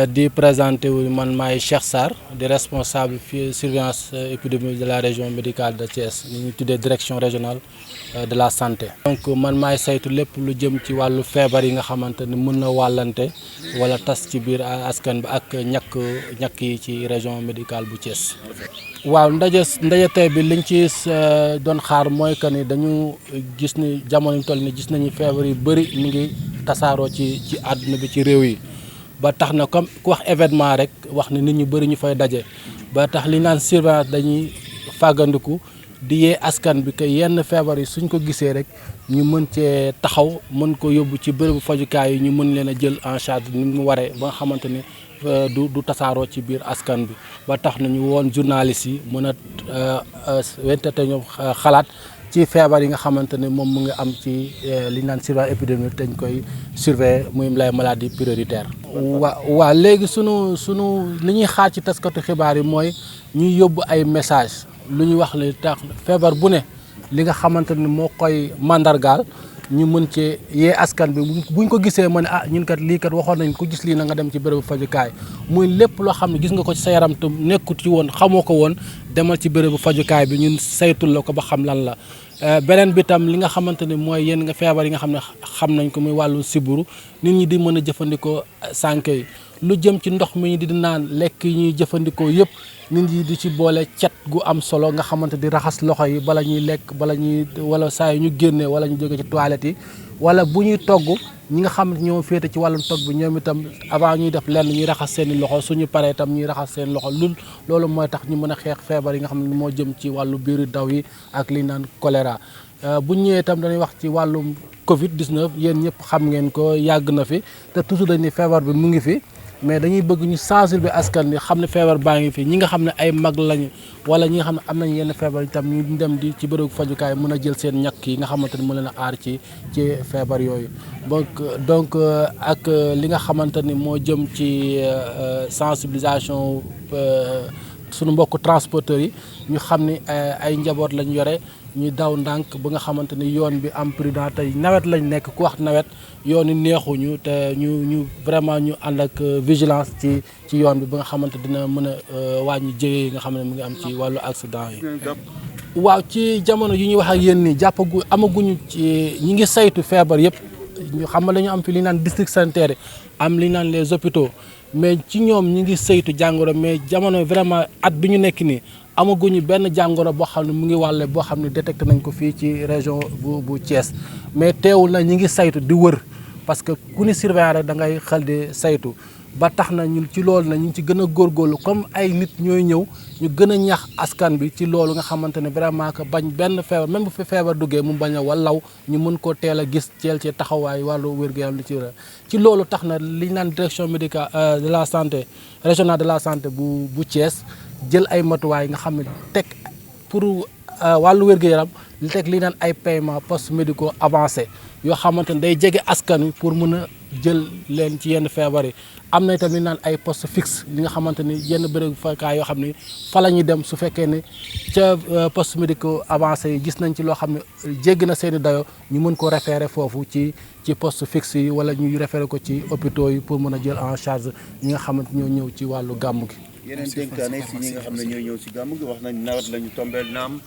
di présenté wu man maay Cheikh Sarr di responsable surveillance épidémique de la région médicale de Thiès ni ñu tuddee direction régionale de la santé. donc man maay saytu lépp lu jëm ci wàllu feebar yi nga xamante ni mën na wàllante wala tas ci biir askan bi ak ñàkk yi ci région médicale bu Thiès. waaw ndaje tey bi liñ ci doon xaar mooy que ni dañu gis ni jamono ñu toll ni gis nañu feebar yu bëri mi ngi tasaaroo ci àdduna bi ci réew yi ba tax na comme ku wax événement rek wax ni nit ñu bëri ñu fay daje ba tax li naan surveillance dañuy fàggandiku di yee askan bi que yenn feebar yi suñ ko gisee rek ñu mën cee taxaw mën ko yóbbu ci bërëbu fajukaay yi ñu mën leen a jël en charge ni mu waree ba nga xamante ni du tasaaroo ci biir askan bi ba tax na ñu woon journalistes yi mën a wentete ñoom xalaat ci feebar yi nga xamante ne moom mu ngi am ci li ñu naan surveillance épidémique dañ koy surveiller muy lay maladie prioritaire. waaw léegi sunu li ñuy xaar ci taskatu xibaar yi mooy ñuy yóbbu ay message lu ñuy wax li tax feebar bu ne li nga xamante ni moo koy mandargaal ñu mën cee yee askan bi buñ ko gisee ma ne ñun kat lii kat waxoon nañ ko gis lii na nga dem ci bérébu fajukaay muy lépp loo xam ne gis nga ko ci sa yaram te nekkut ci woon xamoo ko woon demal ci bérébu fajukaay bi ñun saytul la ko ba xam lan la. beneen bi tam li nga xamante ni mooy yéen nga feebar yi nga xam ne xam nañ ko muy wàllu siburu nit ñi di mën a jëfandikoo sànke yi lu jëm ci ndox mi di naan lekk yi ñuy jëfandikoo yëpp nit ñi di ci boole cet gu am solo nga xamante di raxas loxo yi bala ñuy lekk wala saa yu ñu génnee wala ñu jóge ci toilette yi wala bu ñuy togg ñi nga xam ne ñoo féete ci wàllum togg bi ñoom itam avant ñuy def lenn ñuy raxas seen i loxo suñu paree itam ñuy raxas seen loxo loolu mooy tax ñu mën a xeex feebar yi nga xam ne moo jëm ci wàllu biiru daw yi ak li naan choléra bu ñëwee itam dañuy wax ci wàllum Covid 19 yéen ñëpp xam ngeen ko yàgg na fi te toujours dañ ni feebar bi mu ngi fi mais dañuy bëgg ñu sensibiliser askan bi xam ne feebar baa ngi fi ñi nga xam ne ay mag lañu wala ñi nga xam ne am nañ yenn feebar itam ñu dem di ci bërëbu fajukaay mën a jël seen ñàkk yi nga xamante ni mën leen a aar ci feebar yooyu donc ak li nga xamante ni moo jëm ci sensibilisation sunu mbokk transporteurs yi ñu xam ni ay njaboot lañ yore ñu daw ndànk ba nga xamante ni yoon bi am prudent tey nawet lañ nekk ku wax nawet yoon yi neexuñu te ñu vraiment ñu ànd ak vigilance ci yoon bi ba nga xamante dina mën a wàññi jëye yi nga xam ne mu ngi am ci wàllu accident yi. waaw ci jamono yi ñuy wax ak yéen nii amaguñu ci ñi ngi saytu feebar yëpp ñu xam nga dañu am fi li naan district sanitaire am li naan les hôpitaux mais ci ñoom ñi ngi saytu jàngoro mais jamono vraiment at bi ñu nekk nii amaguñu benn jàngoro boo xam ne mu ngi wàlle boo xam ne détecté nañ ko fii ci région bu Thiès mais teewul na ñi ngi saytu di wër parce que ku ni surveillant rek da ngay xel di saytu ba tax na ñun ci loolu na ñu ngi ci gën a góorgóorlu comme ay nit ñooy ñëw ñu gën a ñaax askan bi ci loolu nga xamante ne vraiment que bañ benn feebar même bu fi feebar duggee mu bañ a wallaw ñu mën koo teel a gis teel ci taxawaay wàllu wér-gu-yaram li ci loolu tax na li ñu naan direction médicale de la santé régionale de la santé bu Thiès jël ay matuwaay nga xam ne teg pour wàllu wér-gu-yaram li teg li naan ay paiement post médicaux avancé yoo xamante ne day jege askan wi pour mën a jël leen ci yenn feebar yi am na itam li naan ay poste fixe li nga xamante ni yenn bërëb fakaay yoo xam ne fa la ñuy dem su fekkee ne ca poste médicaux avancé yi gis nañ ci loo xam ne jéggi na seen i dayo ñu mën ko référé foofu ci poste fixe yi wala ñuy référé ko ci hôpitaux yi pour mën a jël en charge ñi nga xamante ñoo ñëw ci wàllu gàmm gi. yeneen dénkaane si ñi nga xam ne ñooy ñëw si gàmm gi wax nañ nawet la ñu tombeel naam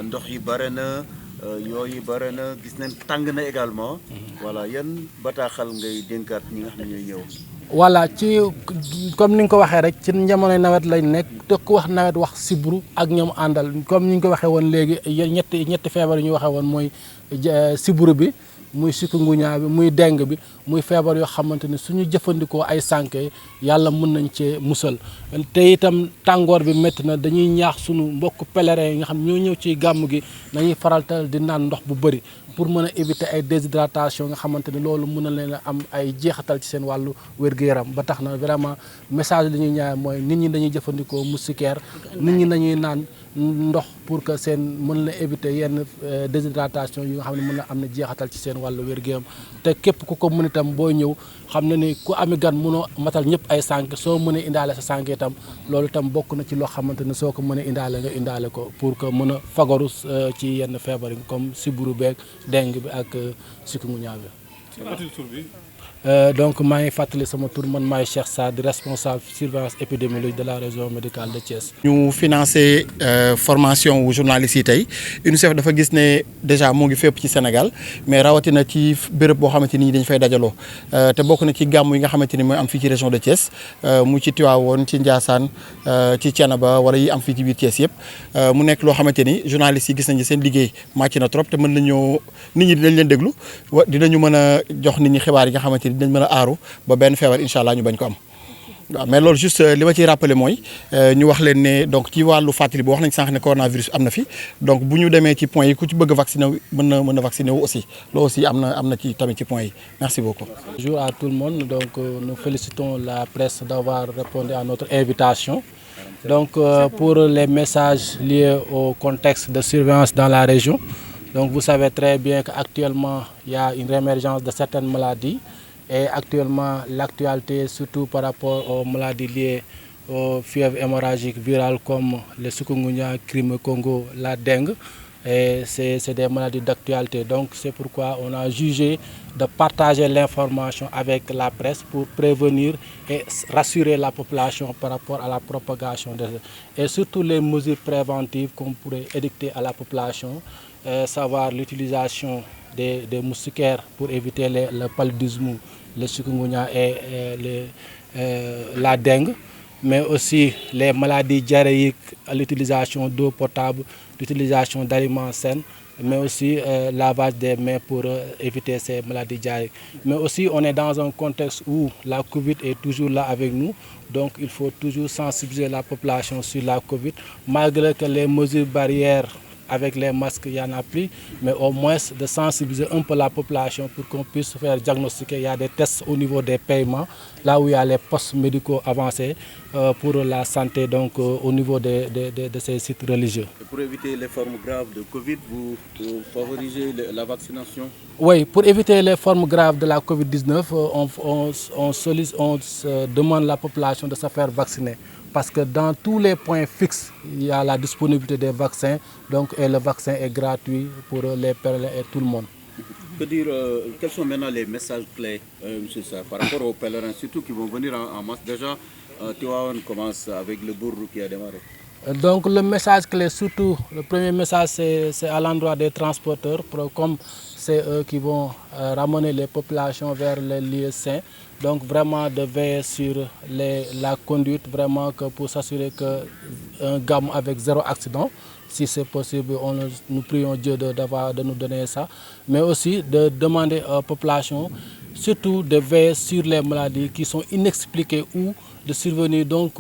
ndox yi bare na yooyu bare na gis nañ tàng na également voilà yan bataaxal ngay dénkaat ñi nga xam ne ñooy ñëw. voilà ci comme ni nga ko waxee rek ci jamonoy nawet lañ nekk te ku wax nawet wax sibru ak ñoom àndal comme ni ñu ko waxee woon léegi ñetti feebar yi ñu waxee woon mooy sibru bi muy chikungunya bi muy dengue bi muy feebar yoo xamante ni suñu jëfandikoo ay sànke yàlla mën nañ cee musal te itam tàngoor bi métti na dañuy ñaax suñu mbokk pèlerin yi nga xam ñoo ñëw ci gàmm gi nañuy faral di naan ndox bu bëri pour mën a éviter ay déshydratation nga xamante ni loolu mën na leen a am ay jeexatal ci seen wàllu wér-gu-yaram ba tax na vraiment message li ñuy ñaar mooy nit ñi dañuy jëfandikoo moustiquaire nit ñi nañuy naan ndox pour que seen mën la éviter yenn déshydratation yi nga xam ne mën na am na jeexatal ci seen wàllu wér-gu-yaram te képp ku ko mën itam boo ñëw xam na ni ku ami gan mënoo matal ñëpp ay sànq soo mënee indaale sa sànq itam loolu itam bokk na ci loo xamante ne soo ko mënee indaale nga indaale ko pour que mën a fagaru ci yenn feebar yi comme sibbiru beeg dengue bi ak chikungunya bi. donc maa ngi fàttali sama tur man maay Cheikh Sarr di responsable surveillance épidémiologique de la région médicale de Thiès. ñu financé formation wu journalistes yi tey UNICEF dafa gis ne déjà mu ngi fépp ci Sénégal mais rawatina ci béréb boo xamante ni dañ fay dajaloo te bokk na ci gàmm yi nga xamante ni mooy am fii ci région de Thiès mu ci Tivaouane ci Ndiassane ci Thiénaba wala yi am fii ci biir Thiès yëpp mu nekk loo xamante ni journalistes yi gis nañu seen liggéey màcc na trop te mën nañoo nit ñi dinañ leen déglu dinañu mën a jox nit ñi xibaar yi nga xamante ni dinañ mën a aaru ba benn feebar incha allah ñu bañ ko am. waaw mais loolu juste li ma ciy rappelé mooy ñu wax leen ne donc ci wàllu fàttali bi wax nañ sànq ne coronavirus am na fi donc bu ñu demee ci point yi ku ci bëgg a vacciné wu mën na vacciné wu aussi loolu aussi am na ci tamit ci point yi merci beaucoup. Bonjour à tout le monde, donc nous félicitons la presse d'avoir répondu à notre invitation. Donc pour les messages liés au contexte de surveillance dans la région, donc vous savez très bien qu'actuellement il y a une réémergence de certaines maladies. Et actuellement, l'actualité, surtout par rapport aux maladies liées aux fièvres hémorragiques virales comme le chikungunya, Crime-Congo, la dengue, c'est des maladies d'actualité. Donc c'est pourquoi on a jugé de partager l'information avec la presse pour prévenir et rassurer la population par rapport à la propagation et surtout les mesures préventives qu'on pourrait édicter à la population, savoir l'utilisation des moustiquaires pour éviter le paludisme, le chikungunya et la dengue, mais aussi les maladies diarrhéiques, l'utilisation d'eau potable, l'utilisation d'aliments sains, mais aussi lavage des mains pour éviter ces maladies diarrhéiques. Mais aussi on est dans un contexte où la Covid est toujours là avec nous, donc il faut toujours sensibiliser la population sur la Covid, malgré que les mesures barrières avec les masques, il n'y en a plus, mais au moins de sensibiliser un peu la population pour qu'on puisse faire diagnostiquer. Il y a des tests au niveau des paiements, là où il y a les postes médicaux avancés pour la santé, donc au niveau de ces sites religieux. Et pour éviter les formes graves de Covid, vous favorisez la vaccination? Oui, pour éviter les formes graves de la Covid-19, on demande à la population de se faire vacciner. Parce que dans tous les points fixes, il y a la disponibilité des vaccins, donc, et le vaccin est gratuit pour les pèlerins et tout le monde. Que dire, quels sont maintenant les messages clés, M. Sarr, par rapport aux pèlerins, surtout qui vont venir en masse? Déjà, Tivaouane commence avec le bourreau qui a démarré. Donc le message clé, surtout, le premier message, c'est à l'endroit des transporteurs, comme c'est eux qui vont ramener les populations vers les lieux sains. Donc vraiment de veiller sur la conduite, vraiment que pour s'assurer qu'un gamme avec zéro accident, si c'est possible, nous prions Dieu de nous donner ça. Mais aussi de demander aux populations, surtout de veiller sur les maladies qui sont inexpliquées ou de survenir. Donc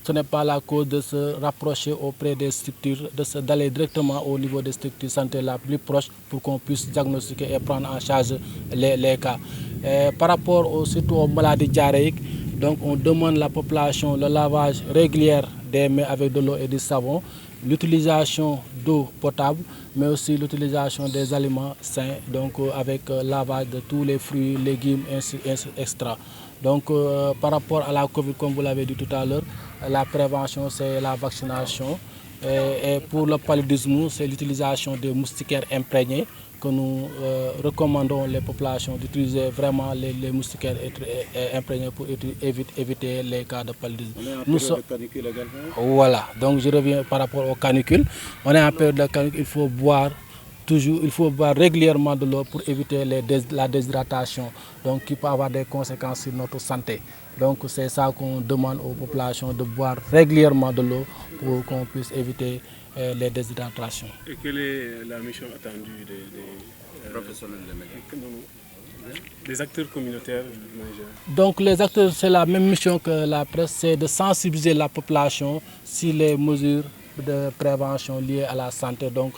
ce n'est pas la cause de se rapprocher auprès des structures, d'aller directement au niveau des structures de santé la plus proche pour qu'on puisse diagnostiquer et prendre en charge les cas. Par rapport surtout aux maladies diarrhéiques, donc on demande à la population le lavage régulier des mains avec de l'eau et du savon, l'utilisation d'eau potable, mais aussi l'utilisation des aliments sains, donc avec lavage de tous les fruits, légumes, etc. Donc par rapport à la Covid, comme vous l'avez dit tout à l'heure, la prévention c'est la vaccination. Et pour le paludisme, c'est l'utilisation des moustiquaires imprégnés que nous recommandons les populations d'utiliser vraiment les moustiquaires imprégnés pour éviter les cas de paludisme. On est en période de canicule également. Voilà, donc je reviens par rapport aux canicules. On est en période de canicule, il faut boire régulièrement de l'eau pour éviter la déshydratation, donc qui peut avoir des conséquences sur notre santé. Donc c'est ça qu'on demande aux populations, de boire régulièrement de l'eau pour qu'on puisse éviter les déshydratations. Et quelle est la mission attendue des professionnels des médias, des acteurs communautaires? Donc les acteurs, c'est la même mission que la presse, c'est de sensibiliser la population sur les mesures de prévention liées à la santé. Donc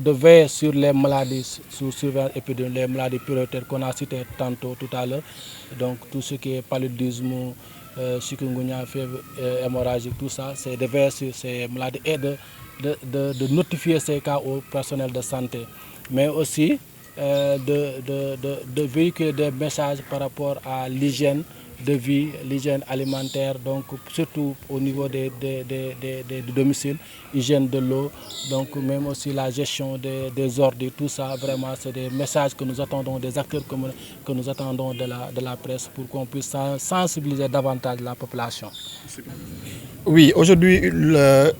de veiller sur les maladies sous surveillance épidémique, les maladies prioritaires qu'on a citées tantôt tout à l'heure. Donc tout ce qui est paludisme, chikungunya, fièvre hémorragique, tout ça, c'est de veiller sur ces maladies et de notifier ces cas au personnel de santé. Mais aussi de véhiculer des messages par rapport à l'hygiène de vie, l'hygiène alimentaire, donc surtout au niveau des domiciles, hygiène de l'eau, donc même aussi la gestion des ordures, tout ça, vraiment, c'est des messages que nous attendons des acteurs que nous attendons de la presse pour qu'on puisse sensibiliser davantage la population. Oui, aujourd'hui,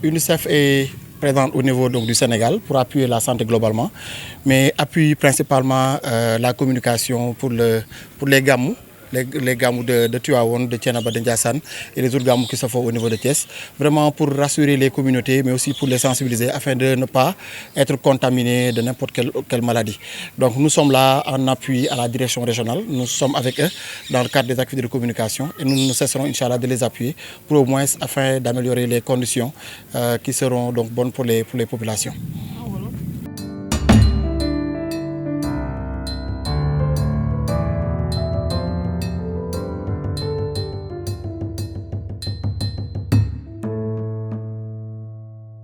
l'UNICEF est présente au niveau donc, du Sénégal pour appuyer la santé globalement, mais appuie principalement la communication pour les gamous. Les gamous de Tivaouane, de Thiénaba, de Ndiassane et les autres gamous qui se font au niveau de Thiès, vraiment pour rassurer les communautés, mais aussi pour les sensibiliser afin de ne pas être contaminés de n'importe quelle maladie. Donc nous sommes là en appui à la direction régionale, nous sommes avec eux dans le cadre des activités de communication et nous ne cesserons, Inch'Allah, de les appuyer pour au moins afin d'améliorer les conditions qui seront donc bonnes pour les populations.